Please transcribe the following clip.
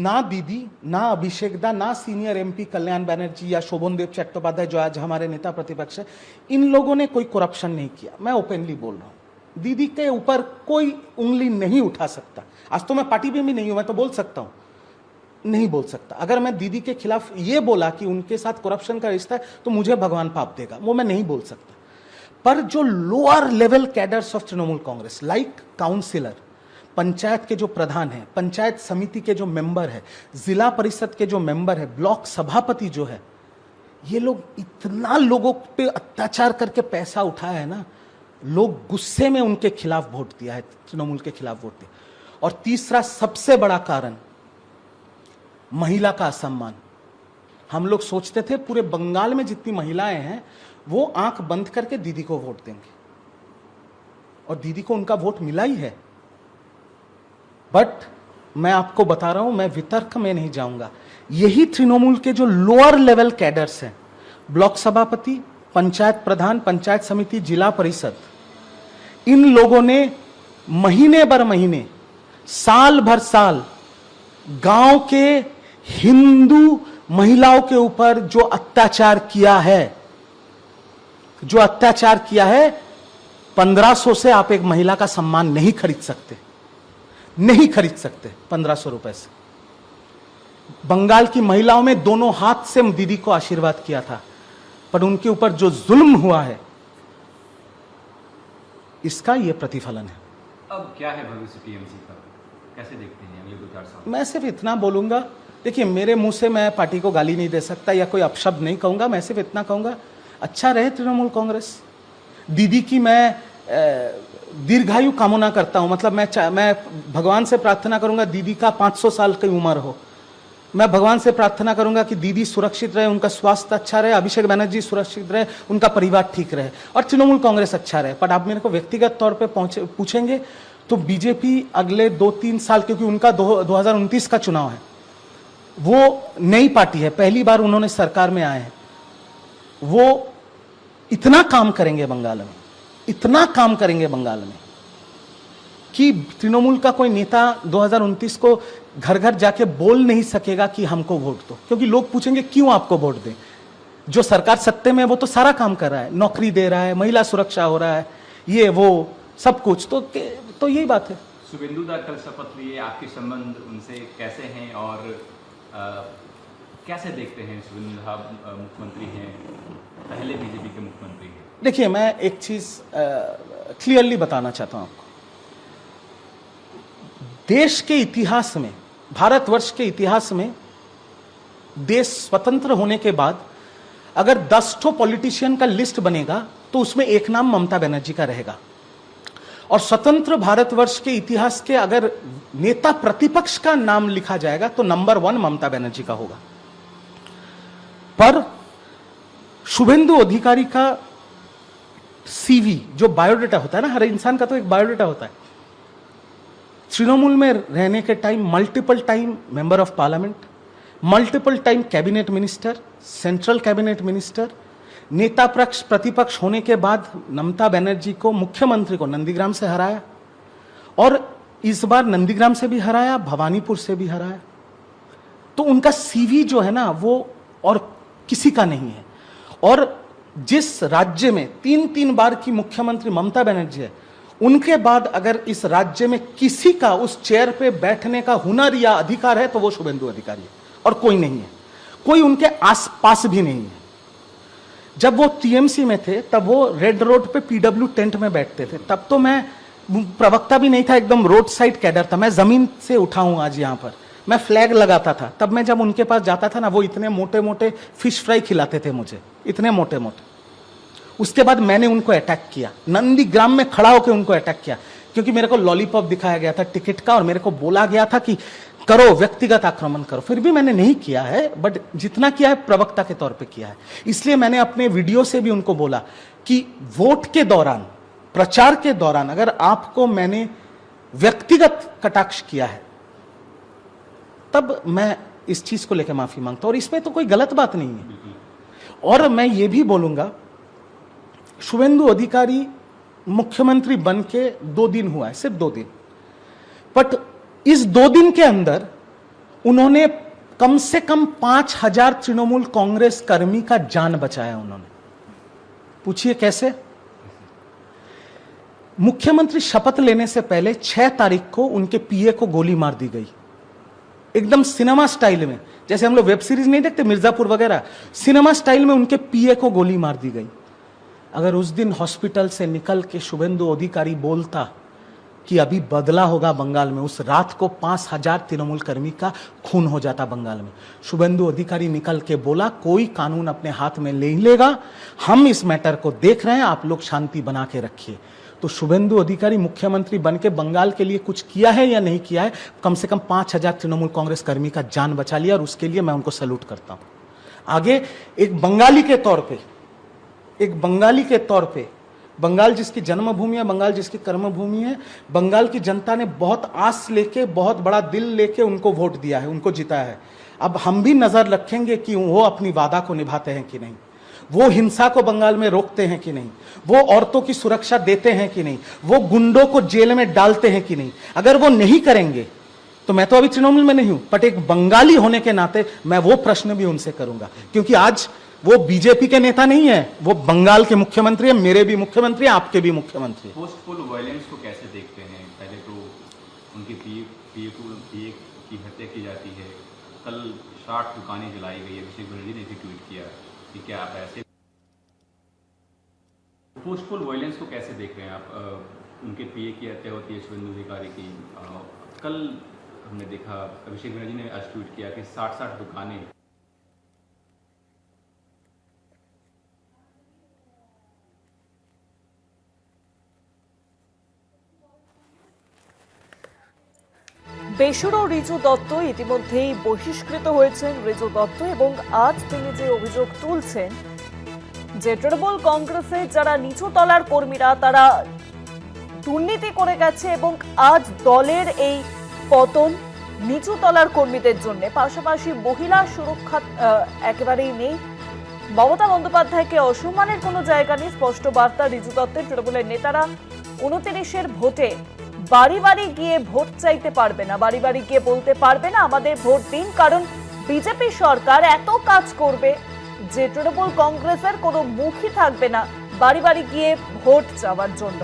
ना दीदी, ना अभिषेक दा, ना सीनियर एमपी कल्याण बनर्जी या शोभनदेव चट्टोपाध्याय जो आज हमारे नेता प्रतिपक्ष है, इन लोगों ने कोई करप्शन नहीं किया। मैं ओपनली बोल रहा हूं, दीदी के ऊपर कोई उंगली नहीं उठा सकता। आज तो मैं पार्टी में भी नहीं हूं, मैं तो बोल सकता हूं, नहीं बोल सकता। अगर मैं दीदी के खिलाफ ये बोला कि उनके साथ करप्शन का रिश्ता है तो मुझे भगवान पाप देगा, वो मैं नहीं बोल सकता। पर जो lower level cadres of Trinamool Congress, like councillor, panchayat के जो प्रधान है, पंचायत समिति के जो मेंबर है, जिला परिषद के जो मेंबर है, ब्लॉक सभापति जो है, ये लोग इतना लोगों पे अत्याचार करके पैसा उठाया है ना, लोग गुस्से में उनके खिलाफ वोट दिया है, तृणमूल के खिलाफ वोट दिया। और तीसरा सबसे बड़ा कारण, महिला का असम्मान। हम लोग सोचते थे पूरे बंगाल में जितनी महिलाएं हैं वो आंख बंद करके दीदी को वोट देंगे, और दीदी को उनका वोट मिला ही है। बट मैं आपको बता रहा हूं, मैं वितर्क में नहीं जाऊंगा, यही तृणमूल के जो लोअर लेवल कैडर्स हैं, ब्लॉक सभापति, पंचायत प्रधान, पंचायत समिति, जिला परिषद, इन लोगों ने महीने भर महीने, साल भर साल गांव के हिंदू महिलाओं के ऊपर जो अत्याचार किया है, 1500 से आप एक महिला का सम्मान नहीं खरीद सकते, नहीं खरीद सकते 1500 रुपए से। बंगाल की महिलाओं में दोनों हाथ से दीदी को आशीर्वाद किया था, पर उनके ऊपर जो जुल्म हुआ है, इसका यह प्रतिफलन है। अब क्या है भविष्य टीएमसी का, कैसे देखते हैं अगले 2-4 साल? मैं सिर्फ इतना बोलूंगा, देखिए मेरे मुंह से मैं पार्टी को गाली नहीं दे सकता या कोई अपशब्द नहीं कहूंगा, मैं सिर्फ इतना कहूंगा, अच्छा रहे तृणमूल कांग्रेस। दीदी की मैं दीर्घायु कामना करता हूं, मतलब मैं भगवान से प्रार्थना करूंगा दीदी का 500 साल की उम्र हो। मैं भगवान से प्रार्थना करूंगा कि दीदी सुरक्षित रहे, उनका स्वास्थ्य अच्छा रहे, अभिषेक बनर्जी सुरक्षित रहे, उनका परिवार ठीक रहे, और तृणमूल कांग्रेस अच्छा रहे। पर आप मेरे को व्यक्तिगत तौर पे पूछेंगे तो बीजेपी अगले 2-3 साल, क्योंकि उनका 2029 का चुनाव है, वो नई पार्टी है, पहली बार उन्होंने सरकार में आए हैं, वो इतना काम करेंगे बंगाल में, इतना काम करेंगे बंगाल में कि तृणमूल का कोई नेता 2029 को घर घर जाके बोल नहीं सकेगा कि हमको वोट दो, क्योंकि लोग पूछेंगे क्यों आपको वोट दें। जो सरकार सत्ते में है वो तो सारा काम कर रहा है, नौकरी दे रहा है, महिला सुरक्षा हो रहा है, ये वो सब कुछ, तो यही बात है। शुभेंदु दा कल शपथ लिए, आपके संबंध उनसे कैसे हैं और कैसे देखते हैं? शुभेंदु दा मुख्यमंत्री हैं, पहले बीजेपी के मुख्यमंत्री हैं। देखिए मैं एक चीज क्लियरली बताना चाहता हूं आपको, देश के इतिहास में, भारतवर्ष के इतिहास में, देश स्वतंत्र होने के बाद अगर 10 ठो पॉलिटिशियन का लिस्ट बनेगा तो उसमें एक नाम ममता बनर्जी का रहेगा, और स्वतंत्र भारतवर्ष के इतिहास के अगर नेता प्रतिपक्ष का नाम लिखा जाएगा तो नंबर 1 ममता बनर्जी का होगा। पर शुभेंदु अधिकारी का सीवी, जो बायोडाटा होता है ना, हर इंसान का तो एक बायोडाटा होता है, तृणमूल में रहने के time multiple time member of parliament, multiple time cabinet minister, central cabinet minister, नेता पक्ष प्रतिपक्ष होने के बाद ममता बनर्जी को, मुख्यमंत्री को नंदीग्राम से हराया, और इस बार नंदीग्राम से भी हराया, भवानीपुर से भी हराया। तो उनका सीवी जो है ना वो और किसी का नहीं है। और जिस राज्य में 3-3 बार की मुख्यमंत्री ममता बनर्जी है, उनके बाद अगर इस राज्य में किसी का उस चेयर पे बैठने का हुनर या अधिकार है तो वो शुभेंदु अधिकारी है, और कोई नहीं है, कोई उनके आसपास भी नहीं है। जब वो टीएमसी में थे तब वो रेड रोड पे पीडब्ल्यू टेंट में बैठते थे, तब तो मैं प्रवक्ता भी नहीं था, एकदम रोड साइड कैडर था, मैं जमीन से उठा हूं आज यहां पर, मैं फ्लैग लगाता था। तब मैं जब उनके पास जाता था ना, वो इतने मोटे मोटे फिश फ्राई खिलाते थे मुझे, इतने मोटे मोटे। उसके बाद मैंने उनको अटैक किया, नंदीग्राम में खड़ा होकर उनको अटैक किया, क्योंकि मेरे को लॉलीपॉप दिखाया गया था टिकट का, और मेरे को बोला गया था कि करो, व्यक्तिगत आक्रमण करो। फिर भी मैंने नहीं किया है, बट जितना किया है प्रवक्ता के तौर पे किया है। इसलिए मैंने अपने वीडियो से भी उनको बोला कि वोट के दौरान, प्रचार के दौरान अगर आपको मैंने व्यक्तिगत कटाक्ष किया है तब मैं इस चीज को लेकर माफी मांगता हूं, और इसमें तो कोई गलत बात नहीं है। और मैं ये भी बोलूंगा, शुभेंदु अधिकारी मुख्यमंत्री बन के 2 दिन हुआ है, सिर्फ 2 दिन, बट इस 2 दिन के अंदर उन्होंने कम से कम 5,000 तृणमूल कांग्रेस कर्मी का जान बचाया उन्होंने। पूछिए कैसे? मुख्यमंत्री शपथ लेने से पहले 6 तारीख को उनके पीए को गोली मार दी गई, एकदम सिनेमा स्टाइल में, जैसे हम लोग वेब सीरीज नहीं देखते मिर्जापुर वगैरह, सिनेमा स्टाइल में उनके पीए को गोली मार दी गई। अगर उस दिन हॉस्पिटल से निकल के शुभेंदु अधिकारी बोलता कि अभी बदला होगा बंगाल में, उस रात को 5,000 तृणमूल कर्मी का खून हो जाता बंगाल में। शुभेंदु अधिकारी निकल के बोला कोई कानून अपने हाथ में नहीं लेगा, हम इस मैटर को देख रहे हैं, आप लोग शांति बना के रखिए। तो शुभेंदु अधिकारी मुख्यमंत्री बन के बंगाल के लिए कुछ किया है या नहीं किया है? कम से कम 5,000 तृणमूल कांग्रेस कर्मी का जान बचा लिया, और उसके लिए मैं उनको सैल्यूट करता हूं। आगे एक बंगाली के तौर पे, बंगाल जिसकी जन्मभूमि है, बंगाल जिसकी कर्मभूमि है, बंगाल की जनता ने बहुत आस लेके, बहुत बड़ा दिल लेके उनको वोट दिया है, उनको जिताया है। अब हम भी नजर रखेंगे कि वो अपनी वादा को निभाते हैं कि नहीं, वो हिंसा को बंगाल में रोकते हैं कि नहीं, वो औरतों की सुरक्षा देते हैं कि नहीं, वो गुंडों को जेल में डालते हैं कि नहीं। अगर वो नहीं करेंगे तो मैं तो अभी तृणमूल में नहीं हूं, बट एक बंगाली होने के नाते मैं वो प्रश्न भी उनसे करूंगा, क्योंकि आज वो बीजेपी के नेता नहीं है, वो बंगाल के मुख्यमंत्री है, मेरे भी मुख्यमंत्री, आपके भी मुख्यमंत्री। पोस्टफुल वायलेंस को कैसे देखते हैं? पहले तो उनके पीए की हत्या की जाती है, कल 60 दुकानें जलाई गई है, अभिषेक बनर्जी ने भी ट्वीट किया कि क्या आप ऐसे पोस्टफुल वायलेंस को कैसे देख रहे हैं आप? उनके पीए की हत्या होती है, शुभेंदु अधिकारी की, कल हमने देखा अभिषेक बनर्जी ने आज ट्वीट किया कि 60 दुकानें। বেসুরো রিজু দত্ত ইতিমধ্যেই বহিষ্কৃত হয়েছেন রিজু দত্ত, এবং আজ তিনি যে অভিযোগ তুলছেন যে তৃণমূল কংগ্রেসের যারা নিচু তলার কর্মীরা তারা দুর্নীতি করে গেছে, এবং আজ দলের এই পতন নিচু তলার কর্মীদের জন্য। পাশাপাশি মহিলা সুরক্ষা একেবারেই নেই, মমতা বন্দ্যোপাধ্যায়কে অসম্মানের কোনো জায়গা নেই, স্পষ্ট বার্তা রিজু দত্তের। তৃণমূলের নেতারা 29-এর ভোটে বাড়ি বাড়ি গিয়ে ভোট চাইতে পারবে না, বাড়ি বাড়ি গিয়ে বলতে পারবে না আমাদের ভোট দিন, কারণ বিজেপি সরকার এত কাজ করবে যে তৃণমূল কংগ্রেসের কোনো মুখই থাকবে না বাড়ি বাড়ি গিয়ে ভোট চাওয়ার জন্য।